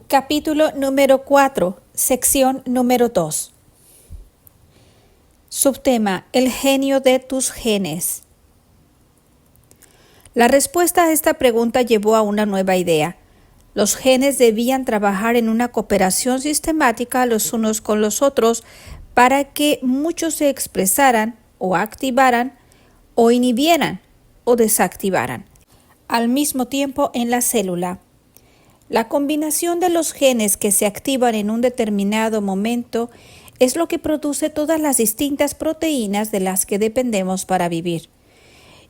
Capítulo número 4, sección número 2. Subtema: el genio de tus genes. La respuesta a esta pregunta llevó a una nueva idea. Los genes debían trabajar en una cooperación sistemática los unos con los otros para que muchos se expresaran o activaran o inhibieran o desactivaran al mismo tiempo en la célula. La combinación de los genes que se activan en un determinado momento es lo que produce todas las distintas proteínas de las que dependemos para vivir.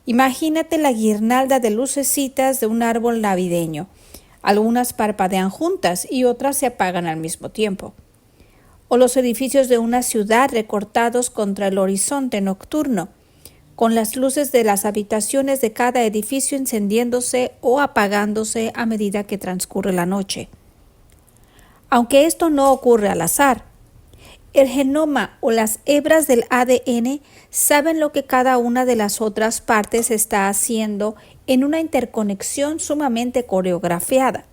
Imagínate la guirnalda de lucecitas de un árbol navideño. Algunas parpadean juntas y otras se apagan al mismo tiempo. O los edificios de una ciudad recortados contra el horizonte nocturno, con las luces de las habitaciones de cada edificio encendiéndose o apagándose a medida que transcurre la noche. Aunque esto no ocurre al azar, el genoma o las hebras del ADN saben lo que cada una de las otras partes está haciendo en una interconexión sumamente coreografiada.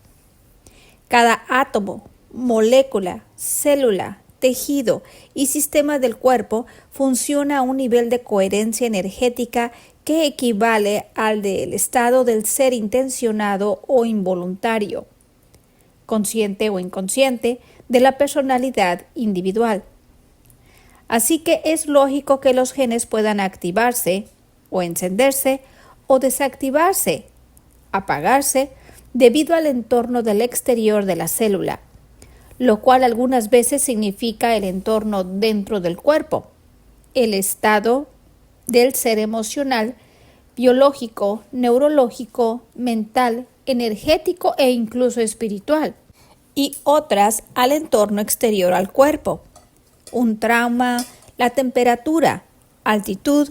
Cada átomo, molécula, célula, tejido y sistema del cuerpo funciona a un nivel de coherencia energética que equivale al del estado del ser intencionado o involuntario, consciente o inconsciente, de la personalidad individual. Así que es lógico que los genes puedan activarse o encenderse o desactivarse, apagarse, debido al entorno del exterior de la célula, lo cual algunas veces significa el entorno dentro del cuerpo, el estado del ser emocional, biológico, neurológico, mental, energético e incluso espiritual, y otras al entorno exterior al cuerpo, un trauma, la temperatura, altitud,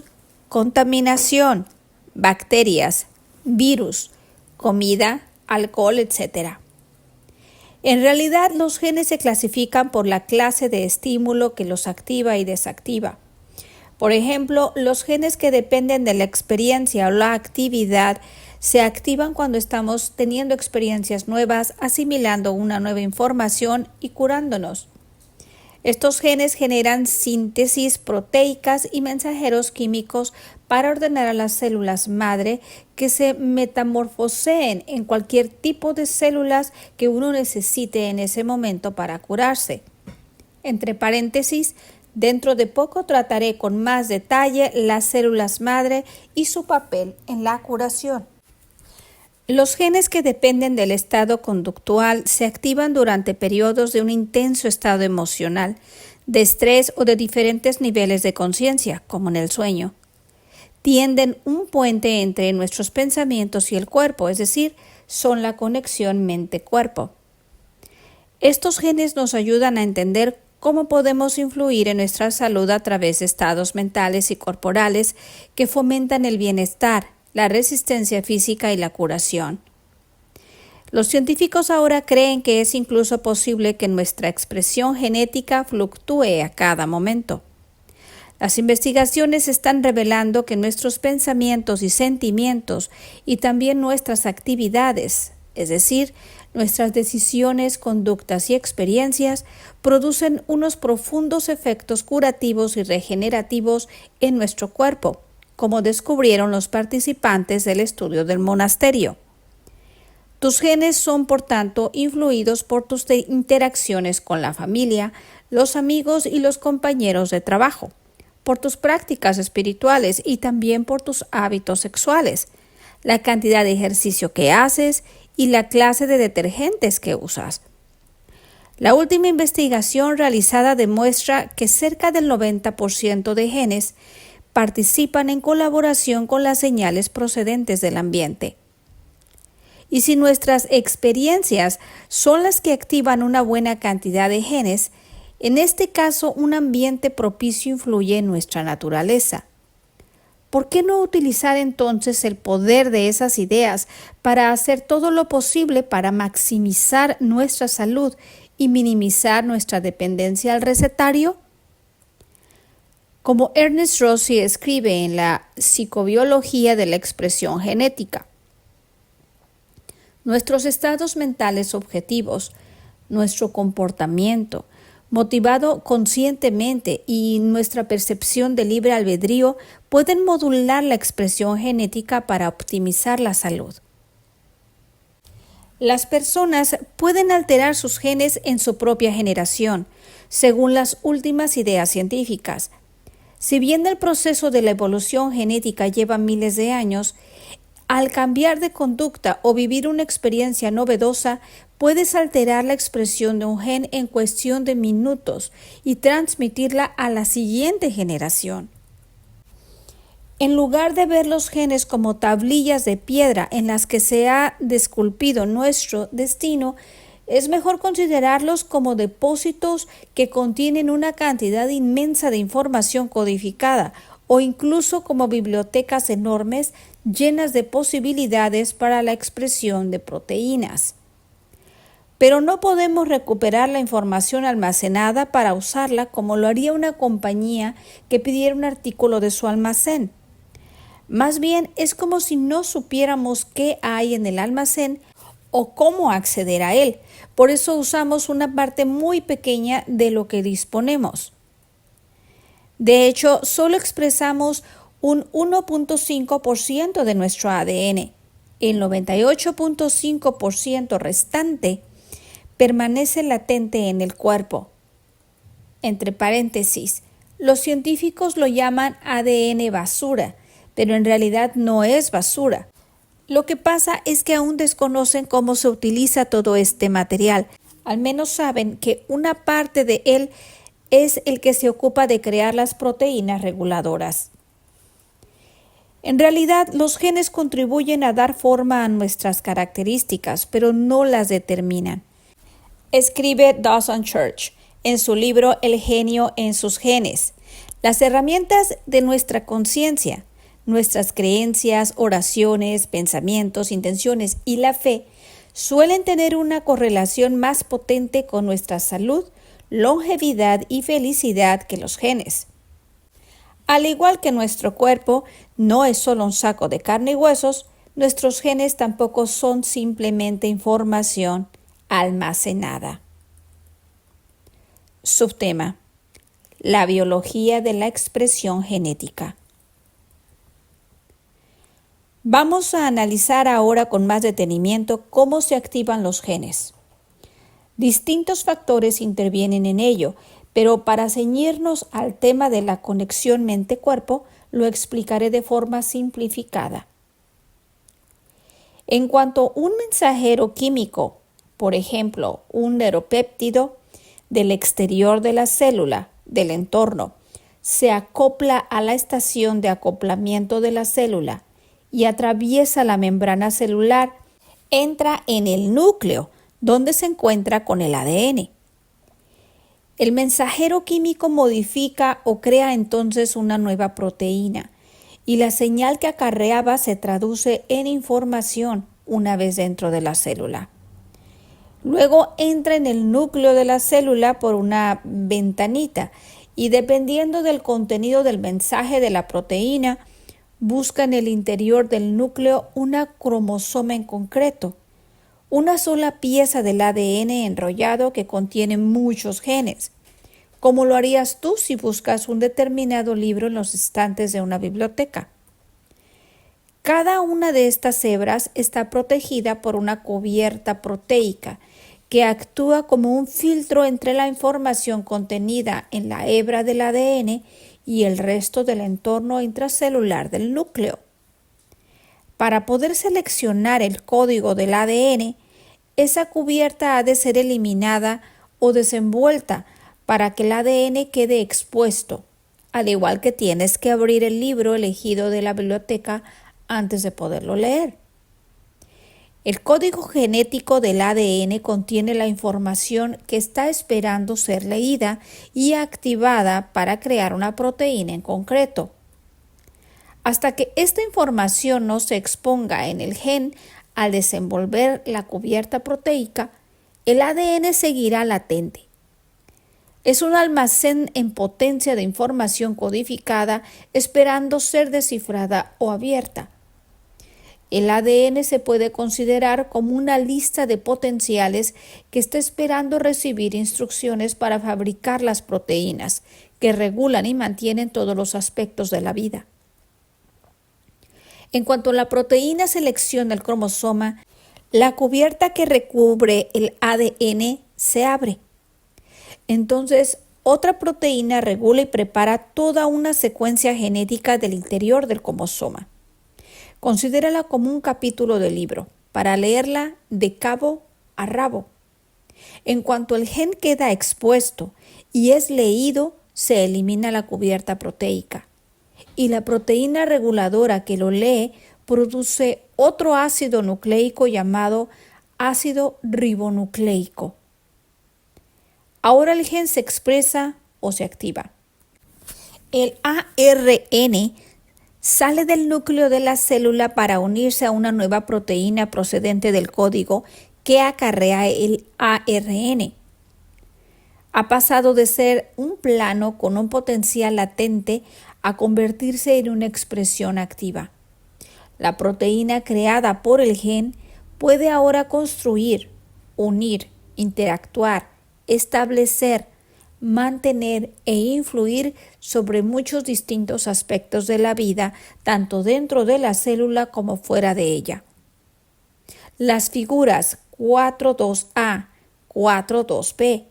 contaminación, bacterias, virus, comida, alcohol, etc. En realidad, los genes se clasifican por la clase de estímulo que los activa y desactiva. Por ejemplo, los genes que dependen de la experiencia o la actividad se activan cuando estamos teniendo experiencias nuevas, asimilando una nueva información y curándonos. Estos genes generan síntesis proteicas y mensajeros químicos para ordenar a las células madre que se metamorfoseen en cualquier tipo de células que uno necesite en ese momento para curarse. Entre paréntesis, dentro de poco trataré con más detalle las células madre y su papel en la curación. Los genes que dependen del estado conductual se activan durante periodos de un intenso estado emocional, de estrés o de diferentes niveles de conciencia, como en el sueño. Tienden un puente entre nuestros pensamientos y el cuerpo, es decir, son la conexión mente-cuerpo. Estos genes nos ayudan a entender cómo podemos influir en nuestra salud a través de estados mentales y corporales que fomentan el bienestar, la resistencia física y la curación. Los científicos ahora creen que es incluso posible que nuestra expresión genética fluctúe a cada momento. Las investigaciones están revelando que nuestros pensamientos y sentimientos y también nuestras actividades, es decir, nuestras decisiones, conductas y experiencias, producen unos profundos efectos curativos y regenerativos en nuestro cuerpo, como descubrieron los participantes del estudio del monasterio. Tus genes son, por tanto, influidos por tus interacciones con la familia, los amigos y los compañeros de trabajo, por tus prácticas espirituales y también por tus hábitos sexuales, la cantidad de ejercicio que haces y la clase de detergentes que usas. La última investigación realizada demuestra que cerca del 90% de genes participan en colaboración con las señales procedentes del ambiente. Y si nuestras experiencias son las que activan una buena cantidad de genes, en este caso un ambiente propicio influye en nuestra naturaleza. ¿Por qué no utilizar entonces el poder de esas ideas para hacer todo lo posible para maximizar nuestra salud y minimizar nuestra dependencia al recetario? Como Ernest Rossi escribe en la Psicobiología de la expresión genética, nuestros estados mentales objetivos, nuestro comportamiento, motivado conscientemente, y nuestra percepción de libre albedrío pueden modular la expresión genética para optimizar la salud. Las personas pueden alterar sus genes en su propia generación, según las últimas ideas científicas. Si bien el proceso de la evolución genética lleva miles de años, al cambiar de conducta o vivir una experiencia novedosa, puedes alterar la expresión de un gen en cuestión de minutos y transmitirla a la siguiente generación. En lugar de ver los genes como tablillas de piedra en las que se ha desculpido nuestro destino, es mejor considerarlos como depósitos que contienen una cantidad inmensa de información codificada, o incluso como bibliotecas enormes llenas de posibilidades para la expresión de proteínas. Pero no podemos recuperar la información almacenada para usarla como lo haría una compañía que pidiera un artículo de su almacén. Más bien es como si no supiéramos qué hay en el almacén o cómo acceder a él. Por eso usamos una parte muy pequeña de lo que disponemos. De hecho, solo expresamos un 1.5% de nuestro ADN. El 98.5% restante permanece latente en el cuerpo. Entre paréntesis, los científicos lo llaman ADN basura, pero en realidad no es basura. Lo que pasa es que aún desconocen cómo se utiliza todo este material. Al menos saben que una parte de él es el que se ocupa de crear las proteínas reguladoras. En realidad, los genes contribuyen a dar forma a nuestras características, pero no las determinan. Escribe Dawson Church en su libro El genio en sus genes. Las herramientas de nuestra conciencia, nuestras creencias, oraciones, pensamientos, intenciones y la fe suelen tener una correlación más potente con nuestra salud, longevidad y felicidad que los genes. Al igual que nuestro cuerpo no es solo un saco de carne y huesos, nuestros genes tampoco son simplemente información almacenada. Subtema: la biología de la expresión genética. Vamos a analizar ahora con más detenimiento cómo se activan los genes. Distintos factores intervienen en ello, pero para ceñirnos al tema de la conexión mente-cuerpo, lo explicaré de forma simplificada. En cuanto un mensajero químico, por ejemplo, un neuropéptido, del exterior de la célula, del entorno, se acopla a la estación de acoplamiento de la célula y atraviesa la membrana celular, entra en el núcleo, donde se encuentra con el ADN. El mensajero químico modifica o crea entonces una nueva proteína, y la señal que acarreaba se traduce en información una vez dentro de la célula. Luego entra en el núcleo de la célula por una ventanita y, dependiendo del contenido del mensaje de la proteína, busca en el interior del núcleo una cromosoma en concreto, una sola pieza del ADN enrollado que contiene muchos genes, como lo harías tú si buscas un determinado libro en los estantes de una biblioteca. Cada una de estas hebras está protegida por una cubierta proteica que actúa como un filtro entre la información contenida en la hebra del ADN y el resto del entorno intracelular del núcleo. Para poder seleccionar el código del ADN, esa cubierta ha de ser eliminada o desenvuelta para que el ADN quede expuesto, al igual que tienes que abrir el libro elegido de la biblioteca antes de poderlo leer. El código genético del ADN contiene la información que está esperando ser leída y activada para crear una proteína en concreto. Hasta que esta información no se exponga en el gen al desenvolver la cubierta proteica, el ADN seguirá latente. Es un almacén en potencia de información codificada esperando ser descifrada o abierta. El ADN se puede considerar como una lista de potenciales que está esperando recibir instrucciones para fabricar las proteínas que regulan y mantienen todos los aspectos de la vida. En cuanto la proteína selecciona el cromosoma, la cubierta que recubre el ADN se abre. Entonces, otra proteína regula y prepara toda una secuencia genética del interior del cromosoma. Considérala como un capítulo del libro, para leerla de cabo a rabo. En cuanto el gen queda expuesto y es leído, se elimina la cubierta proteica. Y la proteína reguladora que lo lee produce otro ácido nucleico llamado ácido ribonucleico. Ahora el gen se expresa o se activa. El ARN sale del núcleo de la célula para unirse a una nueva proteína procedente del código que acarrea el ARN. Ha pasado de ser un plano con un potencial latente a convertirse en una expresión activa. La proteína creada por el gen puede ahora construir, unir, interactuar, establecer, mantener e influir sobre muchos distintos aspectos de la vida, tanto dentro de la célula como fuera de ella. Las figuras 4.2a, 4.2b,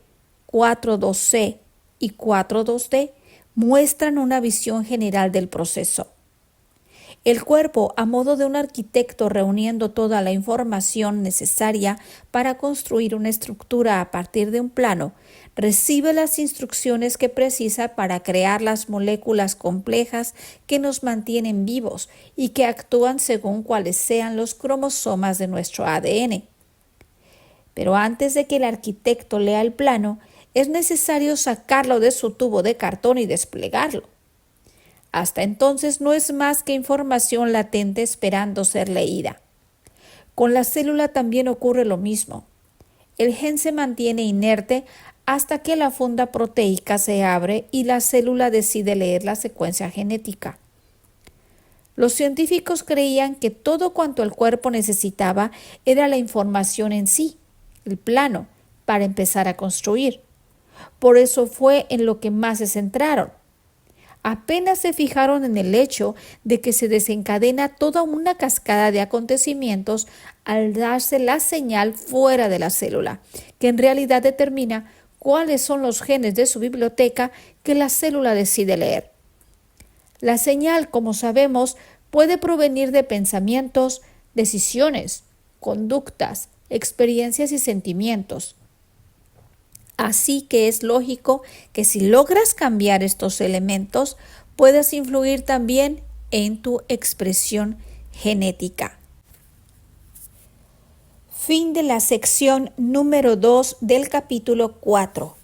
4.2c y 4.2d muestran una visión general del proceso. El cuerpo, a modo de un arquitecto reuniendo toda la información necesaria para construir una estructura a partir de un plano, recibe las instrucciones que precisa para crear las moléculas complejas que nos mantienen vivos y que actúan según cuáles sean los cromosomas de nuestro ADN. Pero antes de que el arquitecto lea el plano, es necesario sacarlo de su tubo de cartón y desplegarlo. Hasta entonces no es más que información latente esperando ser leída. Con la célula también ocurre lo mismo. El gen se mantiene inerte hasta que la funda proteica se abre y la célula decide leer la secuencia genética. Los científicos creían que todo cuanto el cuerpo necesitaba era la información en sí, el plano, para empezar a construir. Por eso fue en lo que más se centraron. Apenas se fijaron en el hecho de que se desencadena toda una cascada de acontecimientos al darse la señal fuera de la célula, que en realidad determina cuáles son los genes de su biblioteca que la célula decide leer. La señal, como sabemos, puede provenir de pensamientos, decisiones, conductas, experiencias y sentimientos. Así que es lógico que si logras cambiar estos elementos, puedas influir también en tu expresión genética. Fin de la sección número 2 del capítulo 4.